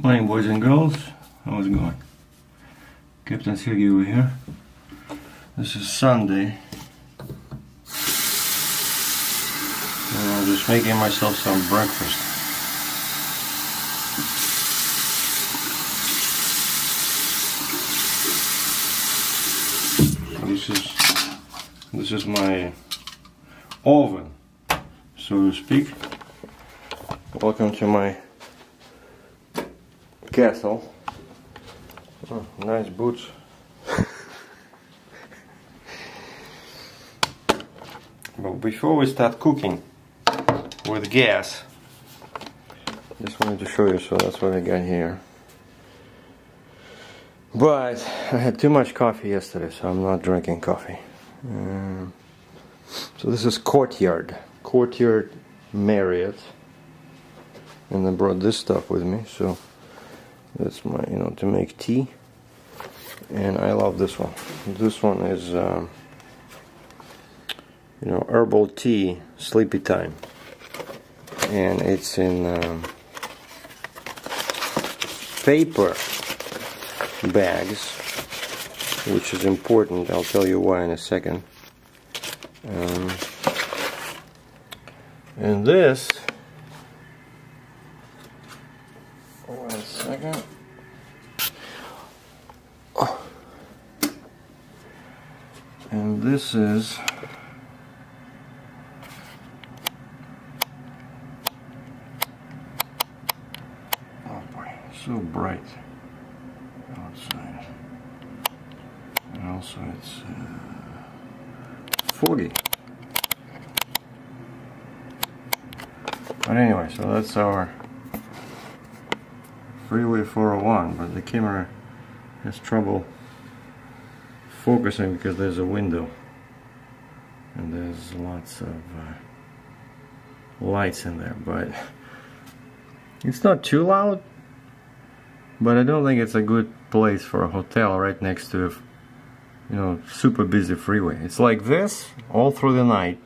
morning, boys and girls. How's it going? Captain SERGEI over here. This is Sunday. And I'm just making myself some breakfast. This is my oven, so to speak. Welcome to my castle. Oh, nice boots. But before we start cooking with gas, just wanted to show you, so that's what I got here. But I had too much coffee yesterday, so I'm not drinking coffee. So this is Courtyard Marriott, and I brought this stuff with me. So that's my, to make tea, and I love this one. This one is, herbal tea, sleepy time, and it's in paper bags, which is important. I'll tell you why in a second. And this, one second. And this is so bright outside, and also it's foggy. But anyway, so that's our Freeway 401, but the camera has trouble focusing because there's a window and there's lots of lights in there, but it's not too loud. But I don't think it's a good place for a hotel right next to a, super busy freeway. It's like this all through the night.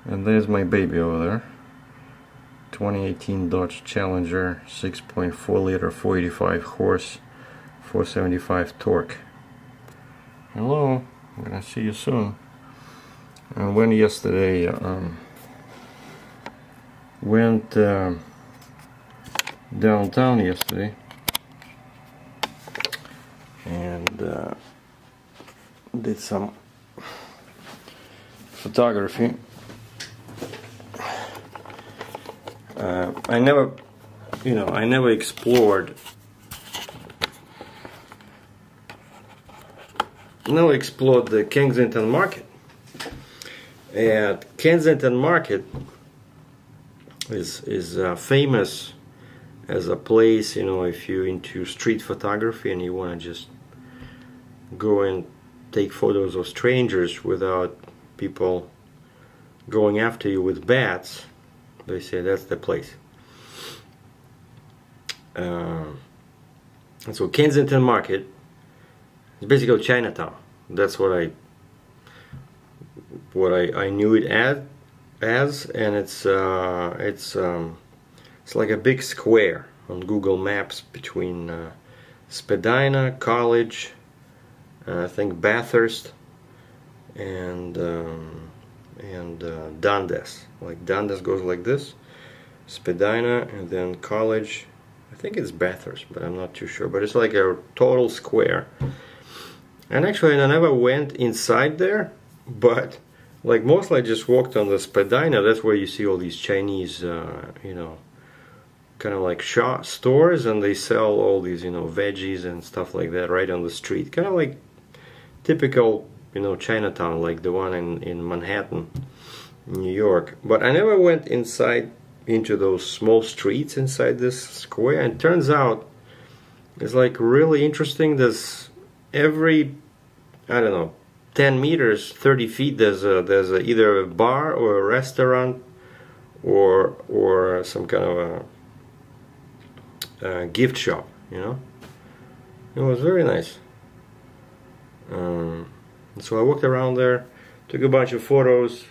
And there's my baby over there. 2018 Dodge Challenger, 6.4 liter, 485 horse, 475 torque. Hello, I'm gonna see you soon. I went yesterday, downtown yesterday, and did some photography. I never explored the Kensington Market. And Kensington Market is famous as a place, if you're into street photography and you want to just go and take photos of strangers without people going after you with bats. They say that's the place. And so Kensington Market is basically Chinatown. That's what I knew it as, and it's like a big square on Google Maps between Spadina, College, I think Bathurst, and Dundas. Like Dundas goes like this, Spadina, and then College. I think it's Bathurst, but I'm not too sure. But it's like a total square. And actually, I never went inside there, but like mostly I just walked on the Spadina. That's where you see all these Chinese, kind of like shop stores, and they sell all these, veggies and stuff like that right on the street. Kind of like typical, Chinatown, like the one in Manhattan, New York. But I never went inside into those small streets inside this square, and it turns out it's like really interesting. There's every, I don't know, 10 meters, 30 feet, there's either a bar or a restaurant or some kind of a gift shop, It was very nice. So I walked around there, took a bunch of photos.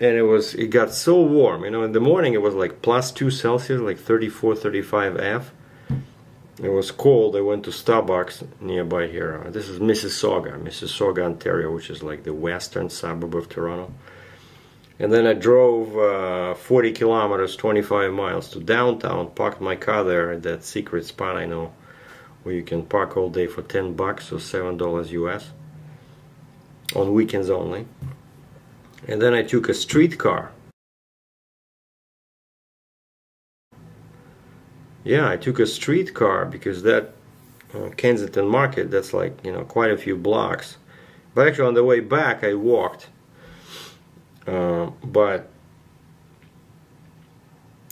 and it got so warm, you know. In the morning it was like +2 Celsius, like 34, 35 F. It was cold. I went to Starbucks nearby here. This is Mississauga, Ontario, which is like the western suburb of Toronto. And then I drove 40 kilometers, 25 miles to downtown, parked my car there at that secret spot I know, where you can park all day for $10 or $7 US, on weekends only. And then I took a streetcar. Yeah, I took a streetcar because that Kensington Market, that's like, you know, quite a few blocks. But actually on the way back I walked. And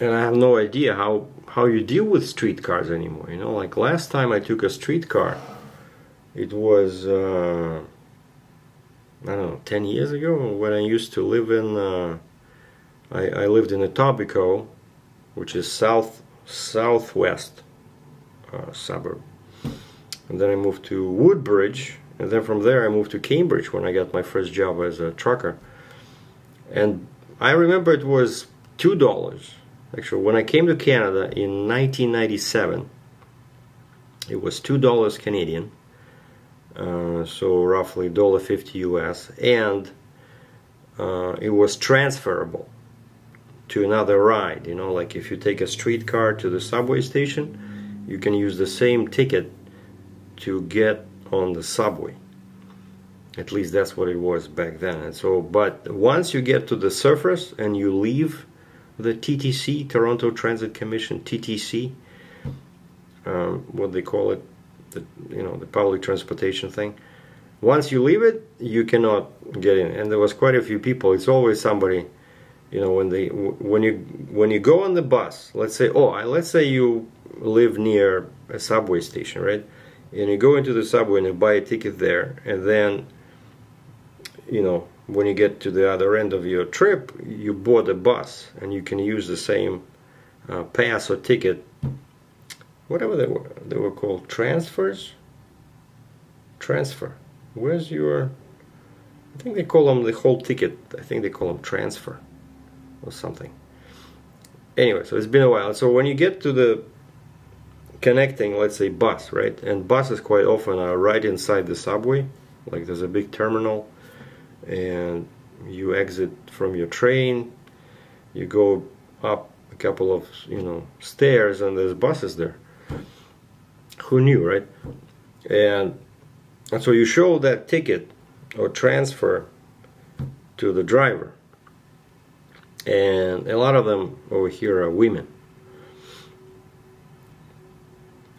I have no idea how you deal with streetcars anymore, you know. Like last time I took a streetcar, it was I don't know, 10 years ago, when I used to live in I lived in Etobicoke, which is southwest suburb, and then I moved to Woodbridge, and then from there I moved to Cambridge when I got my first job as a trucker. And I remember it was $2. Actually, when I came to Canada in 1997, it was $2 Canadian, so roughly $1.50 US, and it was transferable to another ride. You know, like if you take a streetcar to the subway station, you can use the same ticket to get on the subway. At least that's what it was back then. And so, but once you get to the surface and you leave the TTC, Toronto Transit Commission, TTC, what they call it, you know, the public transportation thing. Once you leave it, you cannot get in. And there was quite a few people. It's always somebody, you know, when you go on the bus. Let's say you live near a subway station, right? And you go into the subway and you buy a ticket there, and then, you know, when you get to the other end of your trip, you board a bus, and you can use the same pass or ticket, whatever they were called, transfer. Where's your? I think they call them the whole ticket. I think they call them transfer or something. Anyway, so it's been a while. So when you get to the connecting, let's say, bus, right? And buses quite often are right inside the subway. Like there's a big terminal, and you exit from your train, you go up a couple of, you know, stairs, and there's buses there. Who knew, right? And so you show that ticket or transfer to the driver, and a lot of them over here are women,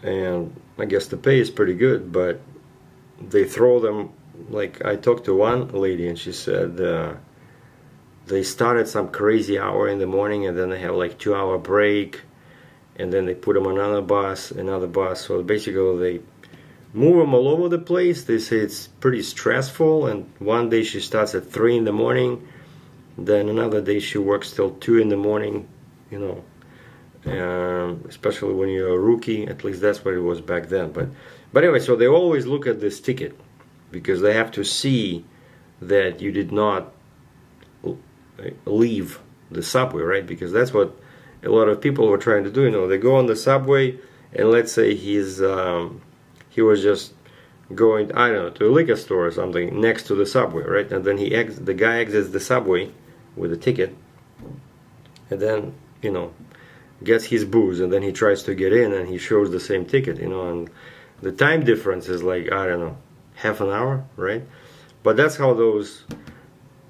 and I guess the pay is pretty good, but they throw them. Like I talked to one lady, and she said they start at some crazy hour in the morning, and then they have like 2-hour break, and then they put them on another bus. So basically they move them all over the place. They say it's pretty stressful, and one day she starts at 3 in the morning, then another day she works till 2 in the morning, you know, especially when you're a rookie. At least that's what it was back then. But anyway, so they always look at this ticket, because they have to see that you did not leave the subway, right? Because that's what a lot of people were trying to do. You know, they go on the subway, and let's say he was just going, I don't know, to a liquor store or something next to the subway, right? And then the guy exits the subway with a ticket, and then, you know, gets his booze, and then he tries to get in, and he shows the same ticket, you know, and the time difference is like, I don't know, half an hour, right? But that's how those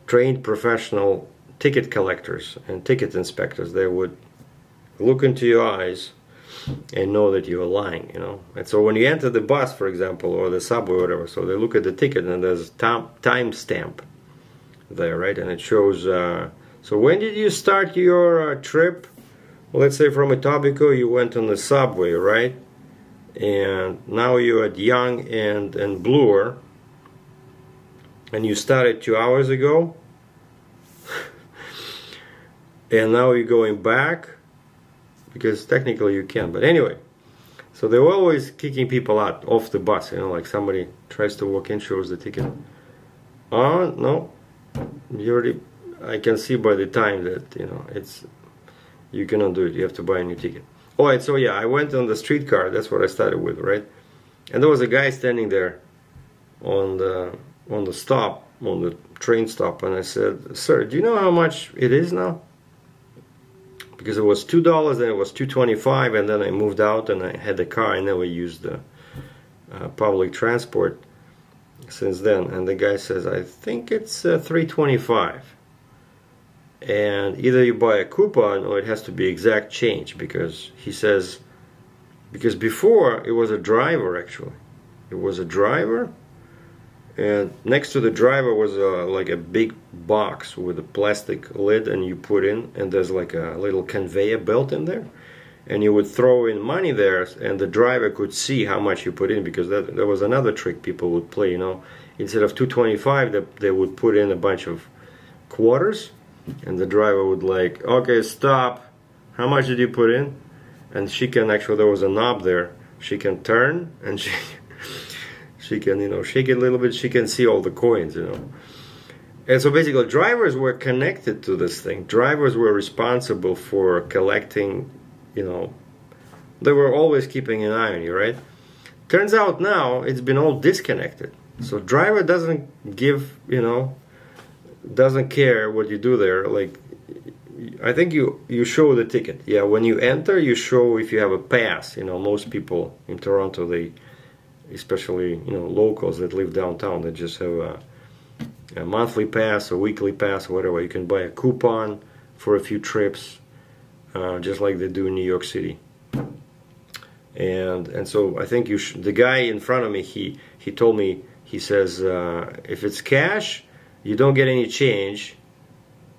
trained professional ticket collectors and ticket inspectors, they would look into your eyes and know that you are lying, you know. And so when you enter the bus, for example, or the subway or whatever, so they look at the ticket, and there's time stamp there, right? And it shows, so when did you start your trip? Let's say from Etobicoke you went on the subway, right? And now you're at Yonge and Bloor, and you started 2 hours ago, and now you're going back, because technically you can. But anyway, so they were always kicking people out off the bus, you know, like somebody tries to walk in, shows the ticket. Oh no, you already, I can see by the time that, you know, it's, you cannot do it. You have to buy a new ticket. All right, so yeah, I went on the streetcar. That's what I started with, right? And there was a guy standing there on the stop, on the train stop, and I said, "Sir, do you know how much it is now?" Because it was $2, then it was $2.25, and then I moved out and I had a car. I never used the public transport since then. And the guy says, "I think it's $3.25." And either you buy a coupon or it has to be exact change, because he says, because before it was a driver, actually. It was a driver, and next to the driver was like a big box with a plastic lid, and you put in, and there's like a little conveyor belt in there, and you would throw in money there, and the driver could see how much you put in, because that was another trick people would play, you know. Instead of $2.25, they would put in a bunch of quarters, and the driver would like, "Okay, stop, how much did you put in?" And she can actually, there was a knob there, she can turn, and she can, you know, shake it a little bit, she can see all the coins, you know. And so basically drivers were connected to this thing. Drivers were responsible for collecting, you know, they were always keeping an eye on you, right? Turns out now it's been all disconnected. So driver doesn't give, you know, doesn't care what you do there. Like, I think you show the ticket. Yeah, when you enter, you show if you have a pass. You know, most people in Toronto, they, especially, you know, locals that live downtown, they just have a monthly pass, a weekly pass, or whatever. You can buy a coupon for a few trips, just like they do in New York City. And so I think the guy in front of me, he told me, he says, if it's cash, you don't get any change,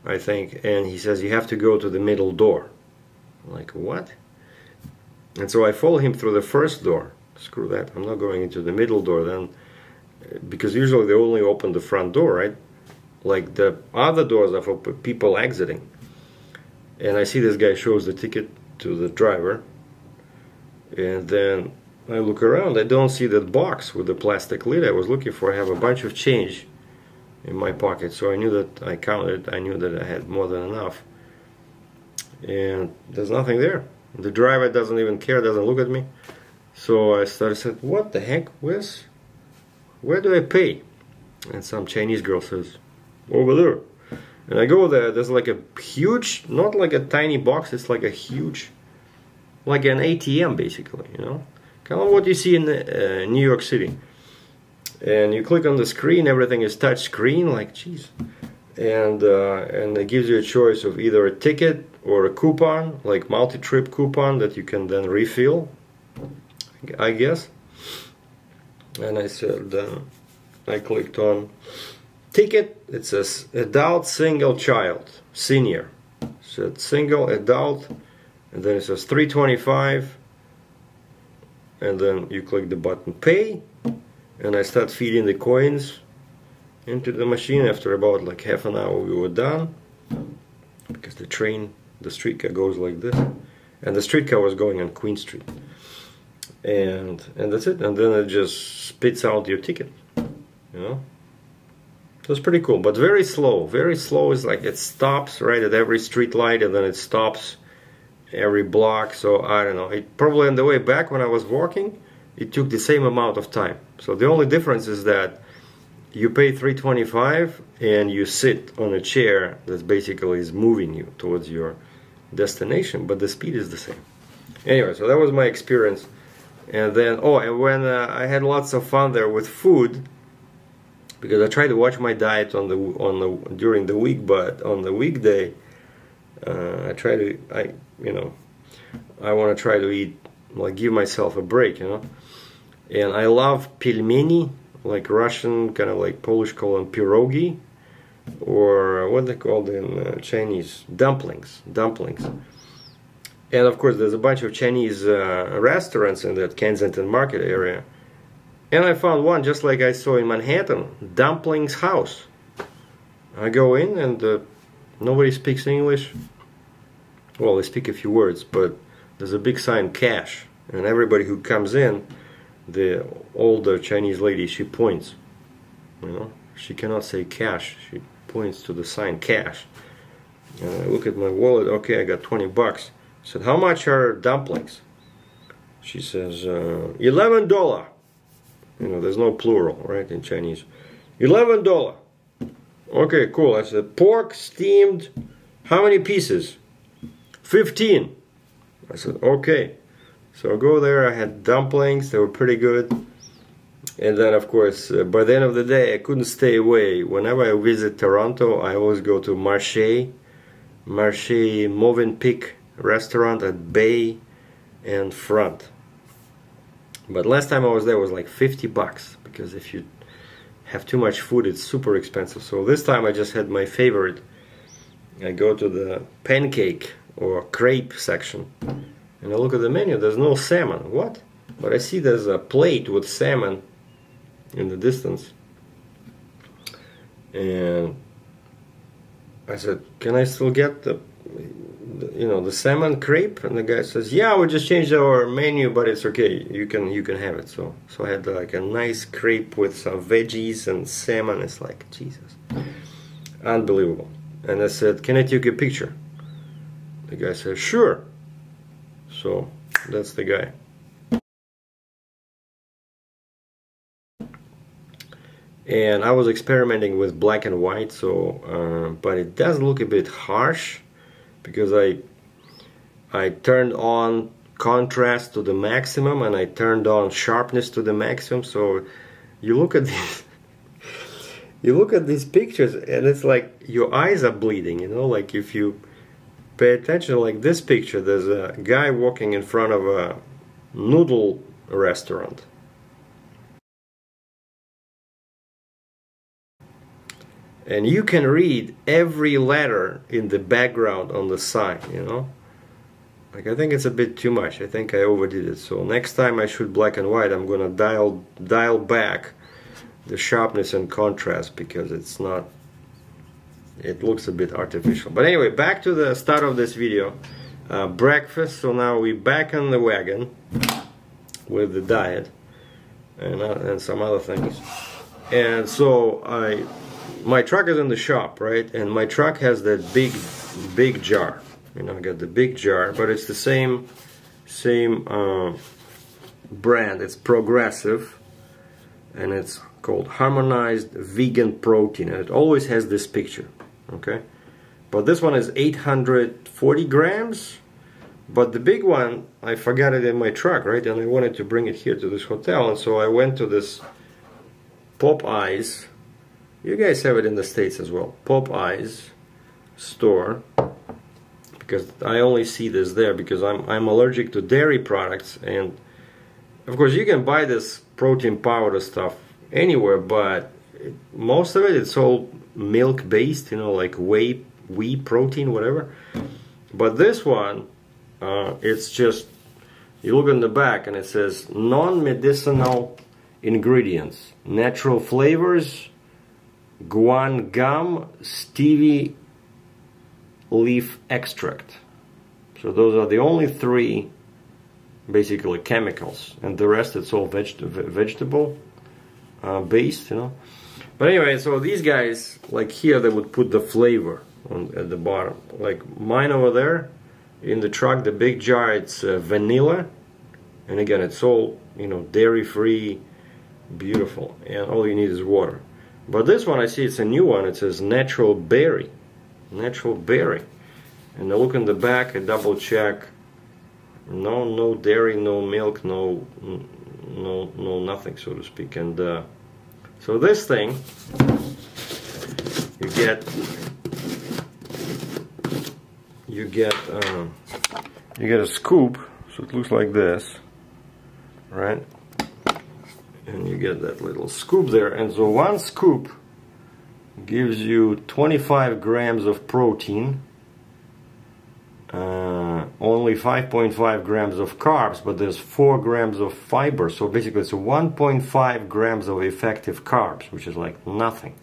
I think, and he says you have to go to the middle door. I'm like, what? And so I follow him through the first door. Screw that, I'm not going into the middle door then, because usually they only open the front door, right? Like the other doors are for people exiting. And I see this guy shows the ticket to the driver, and then I look around, I don't see that box with the plastic lid I was looking for. I have a bunch of change in my pocket, so I knew that, I counted, I knew that I had more than enough, and there's nothing there. The driver doesn't even care, doesn't look at me. So I said, what the heck, where do I pay? And some Chinese girl says, over there. And I go there, there's like a huge, not like a tiny box, it's like a huge, like an ATM basically, you know, kind of what you see in New York City. And you click on the screen, everything is touch screen, like, geez. And it gives you a choice of either a ticket or a coupon, like multi-trip coupon that you can then refill, I guess. And I said, I clicked on ticket. It says adult, single, child, senior. It said single, adult, and then it says $3.25, and then you click the button pay. And I start feeding the coins into the machine. After about like half an hour we were done, because the streetcar goes like this, and the streetcar was going on Queen Street, and that's it. And then it just spits out your ticket, you know. It was pretty cool, but very slow. Very slow is like it stops right at every street light, and then it stops every block. So I don't know, it probably on the way back when I was walking, it took the same amount of time. So the only difference is that you pay $3.25 and you sit on a chair that basically is moving you towards your destination, but the speed is the same. Anyway, so that was my experience. And then, and when I had lots of fun there with food, because I try to watch my diet during the week, but on the weekday, I want to try to eat, like, give myself a break, you know. And I love pelmeni, like Russian, kind of like Polish call them pierogi, or what they call in Chinese, dumplings. And of course there's a bunch of Chinese restaurants in that Kensington Market area. And I found one just like I saw in Manhattan, Dumplings House. I go in and nobody speaks English. Well, they speak a few words, but there's a big sign, cash. And everybody who comes in, the older Chinese lady, she points. You know, she cannot say cash. She points to the sign cash. I look at my wallet. Okay, I got 20 bucks. I said, how much are dumplings? She says, $11. You know, there's no plural, right, in Chinese. $11. Okay, cool. I said, pork steamed, how many pieces? 15. I said, okay. So I go there, I had dumplings, they were pretty good. And then, of course, by the end of the day, I couldn't stay away. Whenever I visit Toronto, I always go to Marché Movenpick restaurant at Bay and Front. But last time I was there was like 50 bucks, because if you have too much food, it's super expensive. So this time I just had my favorite. I go to the pancake or crepe section, and I look at the menu. There's no salmon. What? But I see there's a plate with salmon in the distance, and I said, can I still get the salmon crepe? And the guy says, yeah, we just changed our menu, but it's okay, you can have it. So I had like a nice crepe with some veggies and salmon. It's like, Jesus, unbelievable. And I said, can I take a picture? The guy said, sure. So that's the guy. And I was experimenting with black and white, so but it does look a bit harsh, because I turned on contrast to the maximum and I turned on sharpness to the maximum. So you look at these you look at these pictures and it's like your eyes are bleeding, you know. Like if you pay attention, like this picture, there's a guy walking in front of a noodle restaurant. And you can read every letter in the background on the sign, you know. Like, I think it's a bit too much. I think I overdid it. So next time I shoot black and white, I'm gonna dial back the sharpness and contrast, because it looks a bit artificial. But anyway, back to the start of this video. Breakfast. So now we're back on the wagon with the diet and some other things. And so my truck is in the shop, right? And my truck has that big jar. You know, I got the big jar, but it's the same brand. It's Progressive, and it's called Harmonized Vegan Protein, and it always has this picture, okay? But this one is 840 grams, but the big one, I forgot it in my truck, right? And I wanted to bring it here to this hotel, and so I went to this Popeyes. You guys have it in the States as well. Popeyes store, because I only see this there because I'm allergic to dairy products. And of course you can buy this protein powder stuff anywhere, but most of it's all milk based, you know, like whey protein, whatever. But this one, it's just, you look in the back and it says non-medicinal ingredients, natural flavors, guan gum, stevia leaf extract. So those are the only three basically chemicals, and the rest it's all vegetable based, you know. But anyway, so these guys, like here, they would put the flavor at the bottom. Like mine over there in the truck, the big jar, it's vanilla, and again it's all, you know, dairy free, beautiful, and all you need is water. But this one, I see it's a new one. It says natural berry. Natural berry. And I look in the back, I double check. No dairy, no milk, no nothing, so to speak. And so this thing, you get a scoop. So it looks like this, right? And you get that little scoop there, and so one scoop gives you 25 grams of protein, only 5.5 grams of carbs, but there's 4 grams of fiber. So basically it's 1.5 grams of effective carbs, which is like nothing.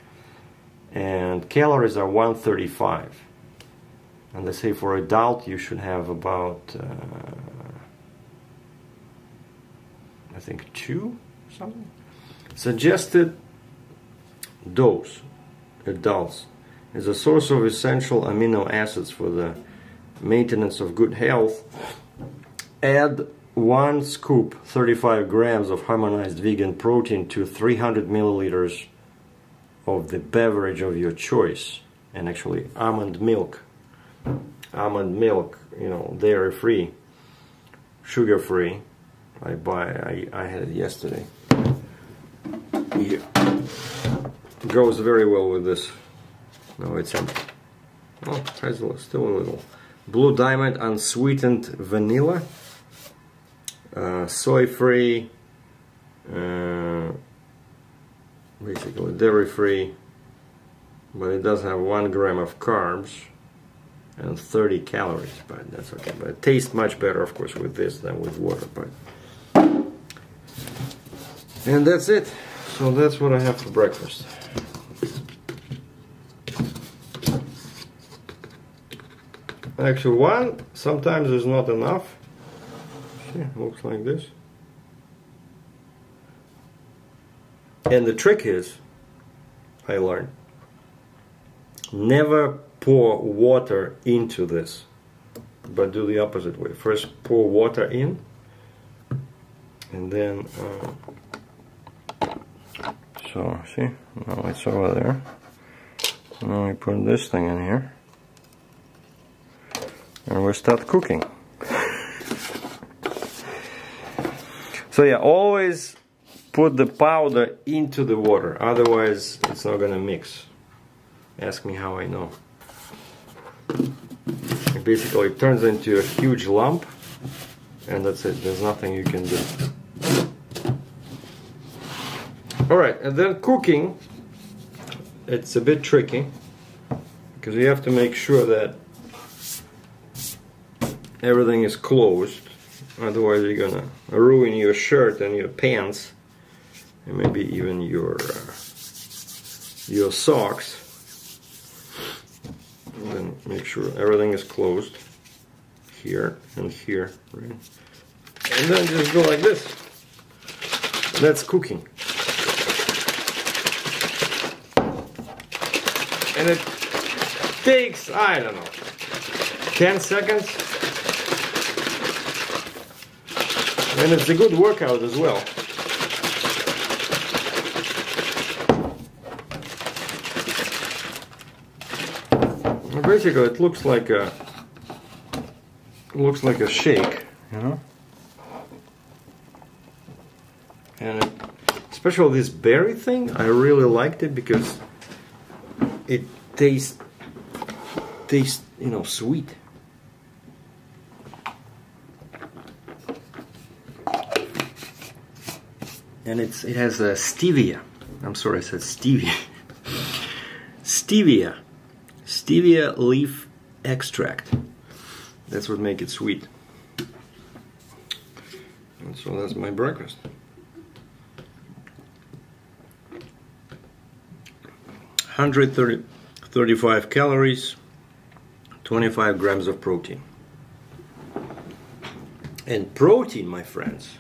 And calories are 135. And they say for adult you should have about I think 2 something. Suggested dose, adults, is a source of essential amino acids for the maintenance of good health. Add 1 scoop, 35 grams of harmonized vegan protein to 300 milliliters of the beverage of your choice. And actually almond milk, you know, dairy free, sugar free. I had it yesterday. Yeah. Goes very well with this. No, it's empty. Oh, it has still a little. Blue Diamond unsweetened vanilla, soy free, basically dairy free, but it does have 1 gram of carbs and 30 calories, but that's okay. But it tastes much better, of course, with this than with water. But and that's it. So that's what I have for breakfast. Actually, 1 sometimes is not enough. See, it looks like this. And the trick is, I learned, never pour water into this, but do the opposite way. First pour water in, and then so see, now it's over there. Now we put this thing in here and we start cooking. So yeah, always put the powder into the water, otherwise it's not gonna mix. Ask me how I know. It basically turns into a huge lump, and that's it. There's nothing you can do. Alright, and then cooking, it's a bit tricky, because you have to make sure that everything is closed, otherwise you're gonna ruin your shirt and your pants, and maybe even your socks. And then make sure everything is closed here and here, right? And then just go like this. That's cooking. And it takes, I don't know, 10 seconds. And it's a good workout as well. Basically, it looks like a shake, you know. And especially this berry thing, I really liked it because it tastes, you know, sweet. And it has a stevia. I'm sorry, I said stevia. Stevia leaf extract. That's what makes it sweet. And so that's my breakfast. 135 calories, 25 grams of protein. And protein, my friends,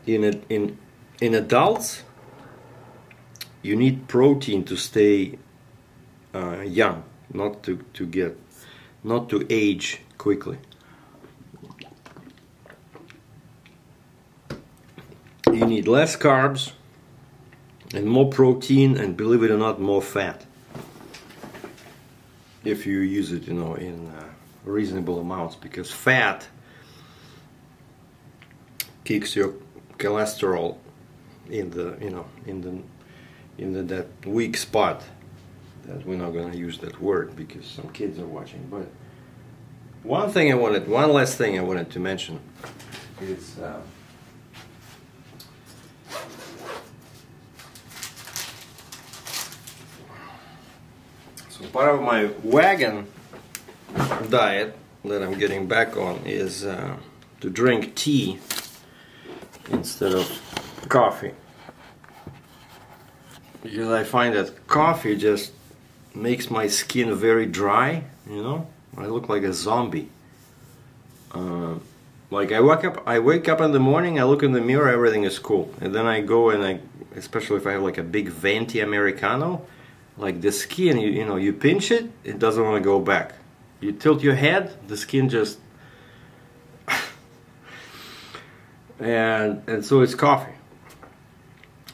in adults, you need protein to stay young, not to age quickly. You need less carbs and more protein, and believe it or not, more fat, if you use it, you know, in reasonable amounts, because fat kicks your cholesterol in the, you know, in that weak spot. That we're not going to use that word because some kids are watching. But one last thing I wanted to mention is so part of my vegan diet that I'm getting back on is to drink tea instead of coffee, because I find that coffee just makes my skin very dry, you know. I look like a zombie. Like I wake up in the morning, I look in the mirror, everything is cool, and then I go and especially if I have like a big venti Americano, like the skin, you know, you pinch it, it doesn't want to go back. You tilt your head, the skin just and so it's coffee.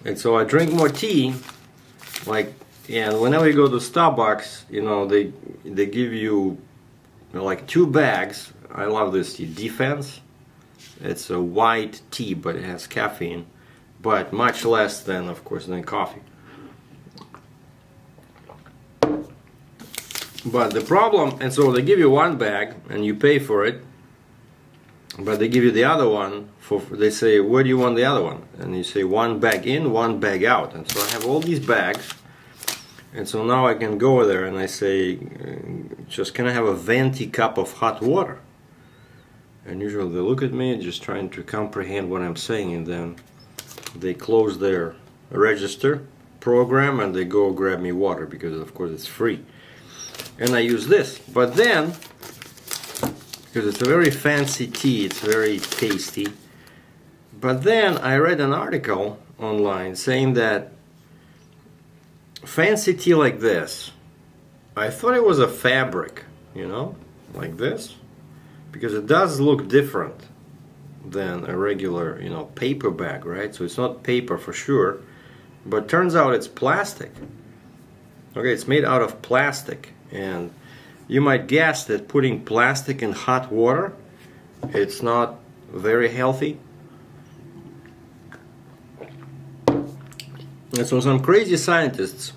And so I drink more tea, like, and whenever you go to Starbucks, you know, they give you like 2 bags. I love this tea, Defense. It's a white tea, but it has caffeine, but much less than, of course, than coffee. But the problem, and so they give you 1 bag and you pay for it, but they give you the other one for, they say, where do you want the other one? And you say 1 bag in, 1 bag out. And so I have all these bags, and so now I can go there and I say, just can I have a venti cup of hot water? And usually they look at me just trying to comprehend what I'm saying, and then they close their register program and they go grab me water, because of course it's free. And I use this, but then, because it's a very fancy tea, it's very tasty, but then I read an article online saying that fancy tea like this, I thought it was a fabric, you know, like this, because it does look different than a regular, you know, paper bag, right? So it's not paper for sure, but turns out it's plastic. Okay, it's made out of plastic, and you might guess that putting plastic in hot water, it's not very healthy. And so some crazy scientists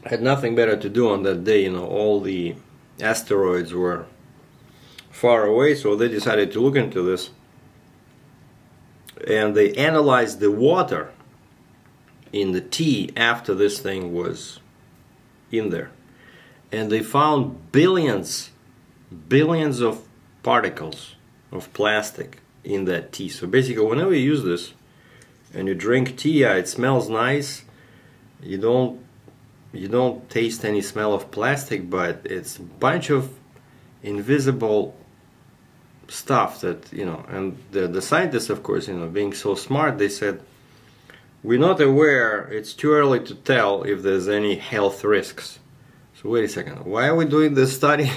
had nothing better to do on that day, you know, all the asteroids were far away, so they decided to look into this, and they analyzed the water in the tea after this thing was in there, and they found billions of particles of plastic in that tea. So basically, whenever you use this and you drink tea, yeah, it smells nice, you don't taste any smell of plastic, but it's a bunch of invisible stuff that, you know, and the scientists, of course, you know, being so smart, they said, we're not aware, it's too early to tell if there's any health risks. So wait a second, why are we doing this study?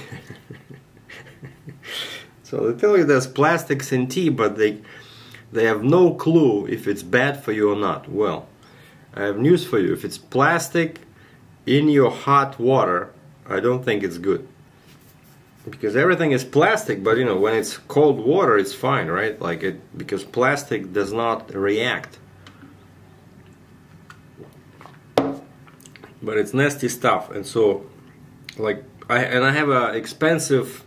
So they tell you there's plastics in tea, but they have no clue if it's bad for you or not. Well, I have news for you. If it's plastic in your hot water, I don't think it's good. Because everything is plastic, but you know, when it's cold water, it's fine, right? Like because plastic does not react. But it's nasty stuff, and so, like, I have a expensive,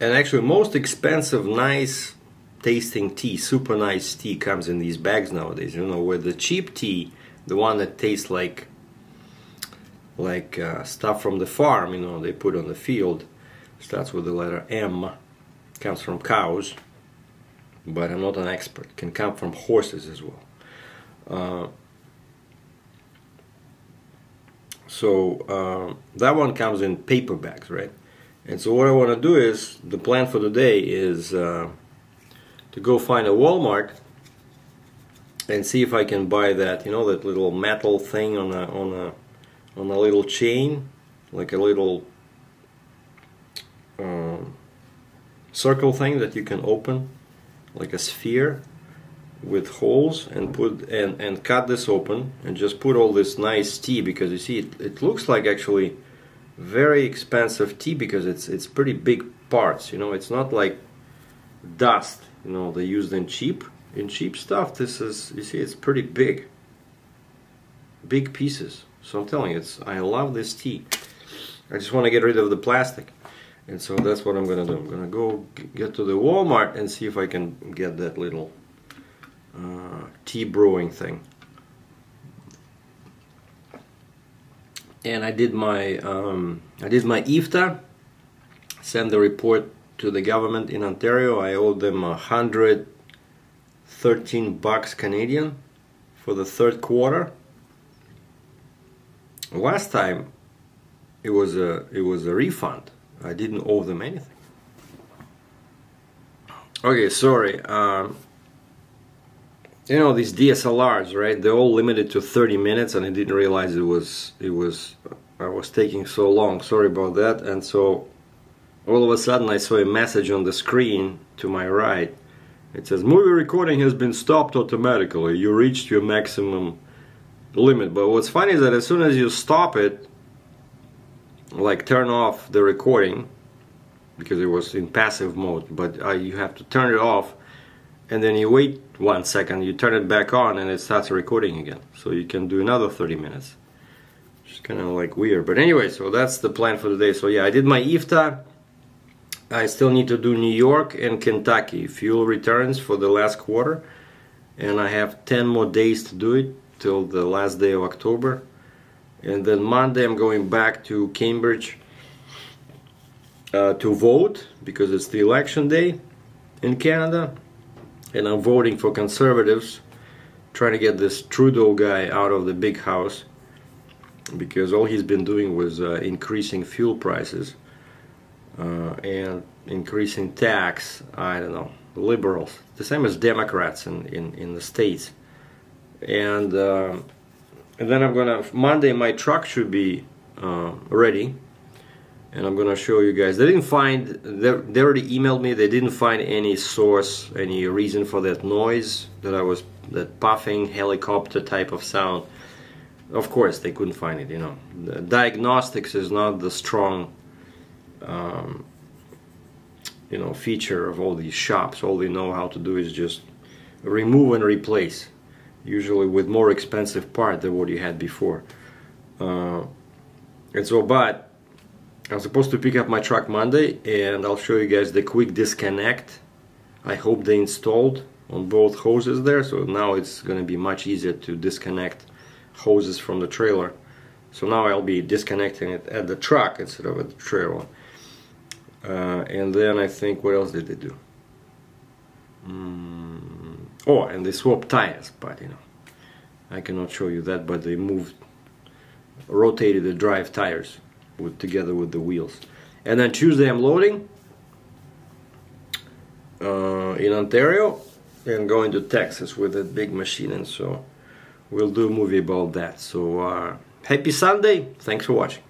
and actually most expensive, nice tasting tea, super nice tea comes in these bags nowadays. You know, where the cheap tea, the one that tastes like stuff from the farm, you know, they put on the field, starts with the letter M, comes from cows, but I'm not an expert, can come from horses as well. So that one comes in paper bags, right? And so what I want to do is, the plan for today is to go find a Walmart and see if I can buy that, you know, that little metal thing on a little chain, like a little circle thing that you can open, like a sphere with holes, and put and cut this open and just put all this nice tea, because you see it looks like actually very expensive tea, because it's pretty big parts, you know, it's not like dust, you know, they used in cheap stuff. This is, you see, it's pretty big pieces. So I'm telling you, I love this tea. I just want to get rid of the plastic, and so that's what I'm gonna do. I'm gonna go get to the Walmart and see if I can get that little tea brewing thing. And I did my IFTA, sent the report to the government in Ontario. I owed them $113 Canadian for the third quarter. Last time it was a refund. I didn't owe them anything. you know, these DSLRs, right? They're all limited to 30 minutes, and I didn't realize I was taking so long. Sorry about that. And so all of a sudden I saw a message on the screen to my right. It says, movie recording has been stopped automatically. You reached your maximum limit. But what's funny is that as soon as you stop it, like turn off the recording, because it was in passive mode, but you have to turn it off, and then you wait 1 second, you turn it back on, and it starts recording again. So you can do another 30 minutes. Which is kind of like weird. But anyway, so that's the plan for today. So yeah, I did my IFTA. I still need to do New York and Kentucky fuel returns for the last quarter, and I have 10 more days to do it till the last day of October. And then Monday I'm going back to Cambridge to vote, because it's the election day in Canada, and I'm voting for Conservatives, trying to get this Trudeau guy out of the big house, because all he's been doing was increasing fuel prices and increasing tax. I don't know, liberals, the same as Democrats in the States. And then I'm gonna, Monday my truck should be ready, and I'm gonna show you guys. They didn't find, they already emailed me, they didn't find any source, any reason for that noise that puffing helicopter type of sound. Of course they couldn't find it, you know. The diagnostics is not the strong you know, feature of all these shops. All they know how to do is just remove and replace, usually with more expensive part than what you had before. And so, but I'm supposed to pick up my truck Monday, and I'll show you guys the quick disconnect. I hope they installed on both hoses there, so now it's going to be much easier to disconnect hoses from the trailer. So now I'll be disconnecting it at the truck instead of at the trailer. And then I think, what else did they do? Oh, and they swapped tires, but you know, I cannot show you that, but they rotated the drive tires together with the wheels. And then Tuesday I'm loading in Ontario and going to Texas with a big machine, and so we'll do a movie about that. So happy Sunday, thanks for watching.